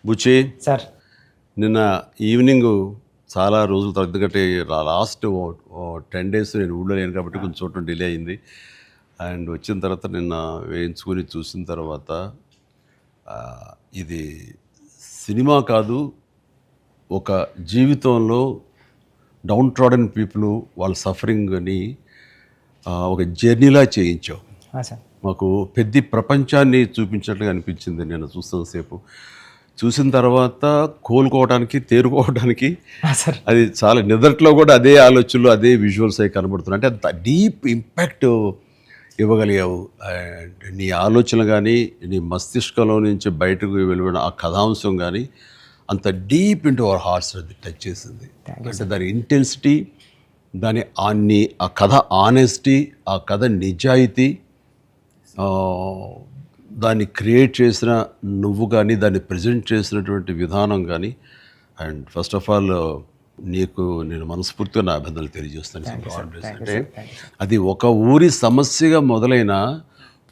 బుచ్చి sir నిన్న evening చాలా రోజుల తర్వాత, ఎందుకంటే లాస్ట్ 10 days నేను ఊళ్ళో లేను కాబట్టి కొంచెం చూడటం డిలే అయింది. అండ్ వచ్చిన తర్వాత నిన్న వేయించుకొని చూసిన తర్వాత ఇది సినిమా కాదు, ఒక జీవితంలో డౌన్ ట్రాడన్ పీపుల్ వాళ్ళ సఫరింగ్ అని ఒక జర్నీలా చేయించావు. సార్ మాకు పెద్ద ప్రపంచాన్ని చూపించినట్లుగా అనిపించింది నేను చూస్తున్నసేపు. చూసిన తర్వాత కోలుకోవడానికి, తేరుకోవడానికి సార్ అది చాలా నిద్రలో కూడా అదే ఆలోచనలు, అదే విజువల్స్ అవి కనబడుతున్నాయి. అంటే అంత డీప్ ఇంపాక్ట్ ఇవ్వగలిగావు. అండ్ నీ ఆలోచన కానీ, నీ మస్తిష్కంలో నుంచి బయటకు వెలువడిన ఆ కథాంశం కానీ అంత డీప్ ఇంటూ అవర్ హార్ట్స్ అది టచ్ చేసింది. అంటే దాని ఇంటెన్సిటీ, ఆ కథ ఆనెస్టీ, ఆ కథ నిజాయితీ, దాన్ని క్రియేట్ చేసిన నువ్వు కానీ, దాన్ని ప్రజెంట్ చేసినటువంటి విధానం కానీ, అండ్ ఫస్ట్ ఆఫ్ ఆల్ నీకు నేను మనస్ఫూర్తిగా నా అభినందనలు తెలియజేస్తాను. అంటే అది ఒక ఊరి సమస్యగా మొదలైన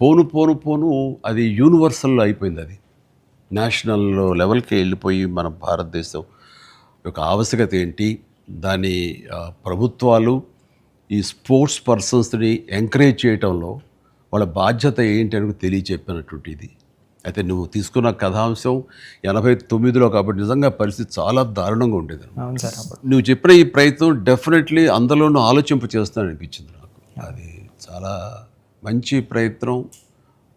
పోను పోను పోను అది యూనివర్సల్ అయిపోయింది. అది నేషనల్ లెవెల్కి వెళ్ళిపోయి మన భారతదేశం యొక్క ఆవశ్యకత ఏంటి, దాని ప్రభుత్వాలు ఈ స్పోర్ట్స్ పర్సన్స్ని ఎంకరేజ్ చేయటంలో వాళ్ళ బాధ్యత ఏంటి అని తెలియచెప్పినటువంటి ఇది. అయితే నువ్వు తీసుకున్న కథాంశం 89లో కాబట్టి నిజంగా పరిస్థితి చాలా దారుణంగా ఉండేది. అవును సార్. నువ్వు చెప్పిన ఈ ప్రయత్నం డెఫినెట్లీ అందులోనూ ఆలోచింప చేస్తాను అనిపించింది నాకు. అది చాలా మంచి ప్రయత్నం.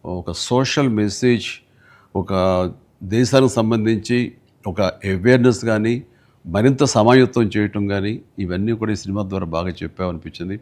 ఒక సోషల్ మెసేజ్, ఒక దేశానికి సంబంధించి ఒక అవేర్నెస్ కానీ, మరింత సమాయత్తం చేయటం కానీ, ఇవన్నీ కూడా ఈ సినిమా ద్వారా బాగా చెప్పావు అనిపించింది.